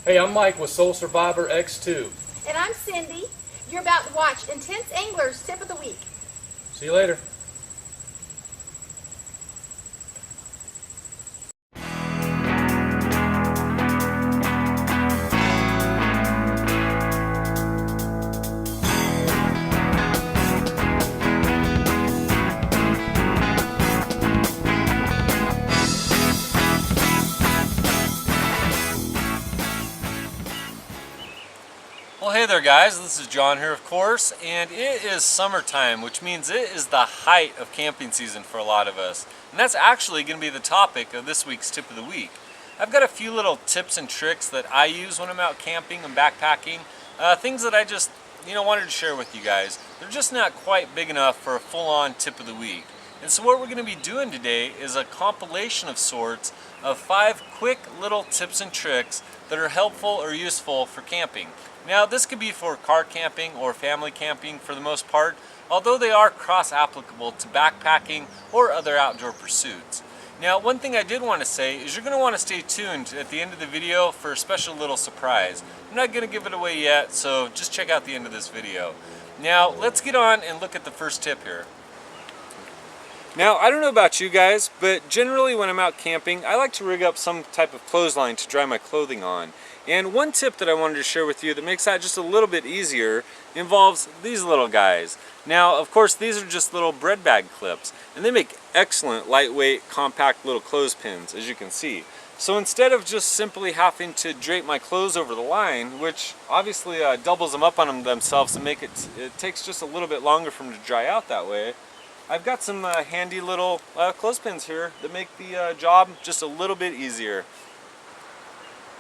Hey, I'm Mike with Soul Survivor X2. And I'm Cindy. You're about to watch Intense Angler's Tip of the Week. See you later. Well, hey there guys, this is John here of course, and it is summertime, which means it is the height of camping season for a lot of us. And that's actually going to be the topic of this week's Tip of the Week. I've got a few little tips and tricks that I use when I'm out camping and backpacking, things that I just, wanted to share with you guys. They're just not quite big enough for a full-on Tip of the Week. And so what we're going to be doing today is a compilation of sorts of 5 quick little tips and tricks that are helpful or useful for camping. Now this could be for car camping or family camping for the most part, although they are cross-applicable to backpacking or other outdoor pursuits. Now one thing I did want to say is you're going to want to stay tuned at the end of the video for a special little surprise. I'm not going to give it away yet, so just check out the end of this video. Now let's get on and look at the first tip here. Now, I don't know about you guys, but generally when I'm out camping, I like to rig up some type of clothesline to dry my clothing on. And one tip that I wanted to share with you that makes that just a little bit easier involves these little guys. Now, of course, these are just little bread bag clips, and they make excellent, lightweight, compact little clothespins, as you can see. So instead of just simply having to drape my clothes over the line, which obviously doubles them up on themselves and it takes just a little bit longer for them to dry out that way, I've got some handy little clothespins here that make the job just a little bit easier.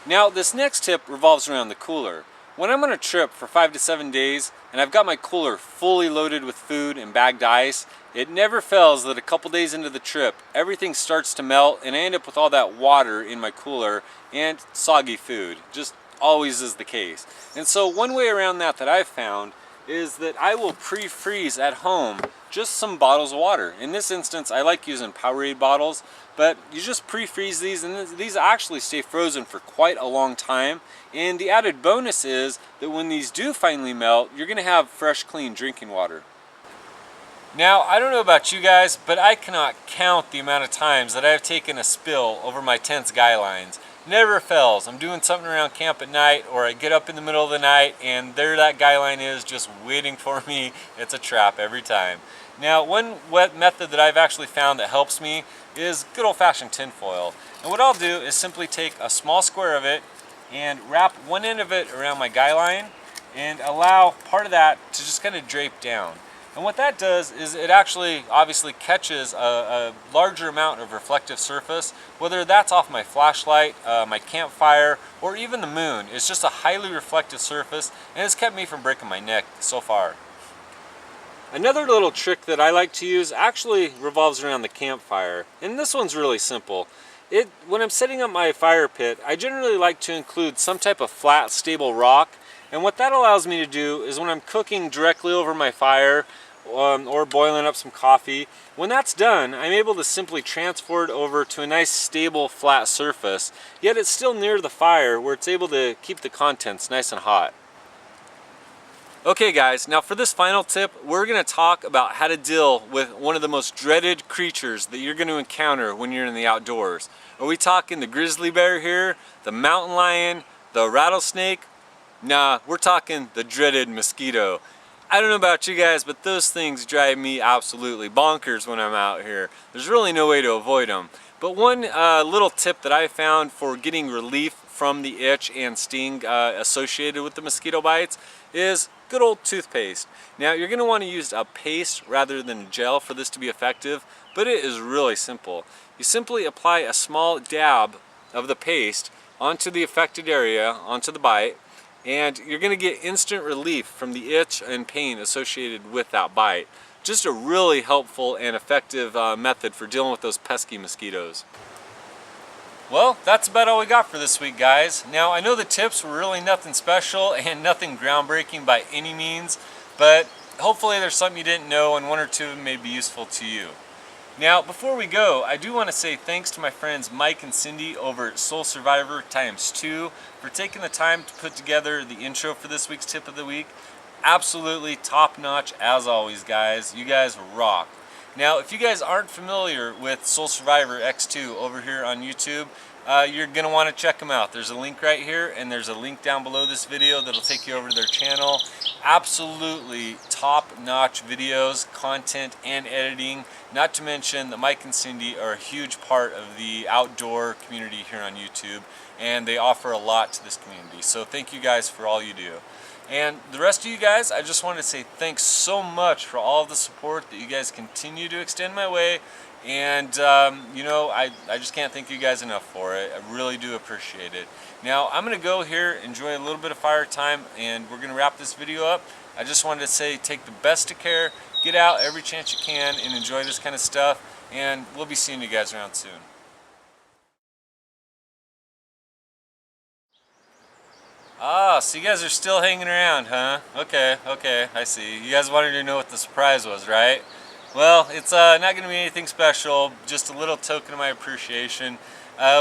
Now this next tip revolves around the cooler. When I'm on a trip for 5 to 7 days and I've got my cooler fully loaded with food and bagged ice, it never fails that a couple days into the trip everything starts to melt and I end up with all that water in my cooler and soggy food. Just always is the case. And so one way around that I've found is that I will pre-freeze at home just some bottles of water. In this instance, I like using Powerade bottles, but you just pre-freeze these and these actually stay frozen for quite a long time. And the added bonus is that when these do finally melt, you're gonna have fresh, clean drinking water. Now, I don't know about you guys, but I cannot count the amount of times that I've taken a spill over my tent's guy lines. Never fails. I'm doing something around camp at night, or I get up in the middle of the night and there that guy line is just waiting for me. It's a trap every time. Now one wet method that I've actually found that helps me is good old-fashioned tin foil. And what I'll do is simply take a small square of it and wrap one end of it around my guy line and allow part of that to just kind of drape down. And what that does is it actually obviously catches a larger amount of reflective surface, whether that's off my flashlight, my campfire, or even the moon. It's just a highly reflective surface and it's kept me from breaking my neck so far. Another little trick that I like to use actually revolves around the campfire, and this one's really simple. When I'm setting up my fire pit, I generally like to include some type of flat, stable rock. And what that allows me to do is when I'm cooking directly over my fire or boiling up some coffee, when that's done, I'm able to simply transfer it over to a nice stable flat surface, yet it's still near the fire where it's able to keep the contents nice and hot. Okay guys, now for this final tip, we're going to talk about how to deal with one of the most dreaded creatures that you're going to encounter when you're in the outdoors. Are we talking the grizzly bear here, the mountain lion, the rattlesnake? Nah, we're talking the dreaded mosquito. I don't know about you guys, but those things drive me absolutely bonkers when I'm out here. There's really no way to avoid them. But one little tip that I found for getting relief from the itch and sting associated with the mosquito bites is good old toothpaste. Now you're going to want to use a paste rather than gel for this to be effective, but it is really simple. You simply apply a small dab of the paste onto the affected area, onto the bite, and you're going to get instant relief from the itch and pain associated with that bite. Just a really helpful and effective method for dealing with those pesky mosquitoes. Well, that's about all we got for this week, guys. Now, I know the tips were really nothing special and nothing groundbreaking by any means, but hopefully there's something you didn't know and one or two may be useful to you. Now, before we go, I do want to say thanks to my friends Mike and Cindy over at Soul Survivor ×2 for taking the time to put together the intro for this week's tip of the week. Absolutely top notch as always, guys. You guys rock. Now, if you guys aren't familiar with Soul Survivor X2 over here on YouTube, you're going to want to check them out. There's a link right here, and there's a link down below this video that'll take you over to their channel. Absolutely top-notch videos, content, and editing. Not to mention that Mike and Cindy are a huge part of the outdoor community here on YouTube, and they offer a lot to this community. So thank you guys for all you do. And the rest of you guys, I just want to say thanks so much for all of the support that you guys continue to extend my way. And, you know, I just can't thank you guys enough for it. I really do appreciate it. Now, I'm going to go here, enjoy a little bit of fire time, and we're going to wrap this video up. I just wanted to say take the best of care, get out every chance you can, and enjoy this kind of stuff. And we'll be seeing you guys around soon. Ah, so you guys are still hanging around, huh? Okay, I see. You guys wanted to know what the surprise was, right? Well, it's not going to be anything special, just a little token of my appreciation.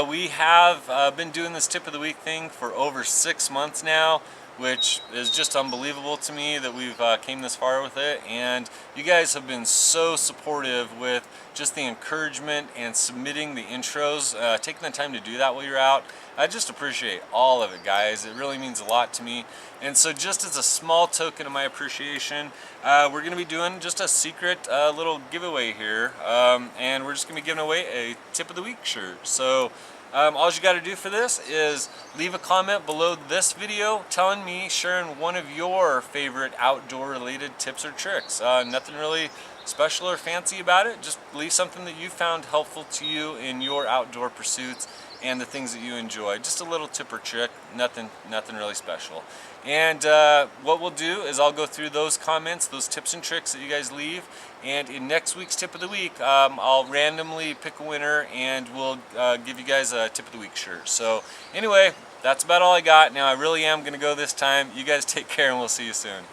We have been doing this tip of the week thing for over 6 months now, which is just unbelievable to me that we've came this far with it. And you guys have been so supportive with just the encouragement and submitting the intros, taking the time to do that while you're out. I just appreciate all of it, guys. It really means a lot to me. And so just as a small token of my appreciation, we're going to be doing just a secret little giveaway here. And we're just going to be giving away a Tip of the Week shirt. So all you got to do for this is leave a comment below this video telling me, sharing one of your favorite outdoor related tips or tricks. Nothing really special or fancy about it. Just leave something that you found helpful to you in your outdoor pursuits and the things that you enjoy. Just a little tip or trick, nothing really special. And what we'll do is I'll go through those comments, those tips and tricks that you guys leave, and in next week's Tip of the Week, I'll randomly pick a winner and we'll give you guys a Tip of the Week shirt. So anyway, that's about all I got. Now I really am going to go this time. You guys take care and we'll see you soon.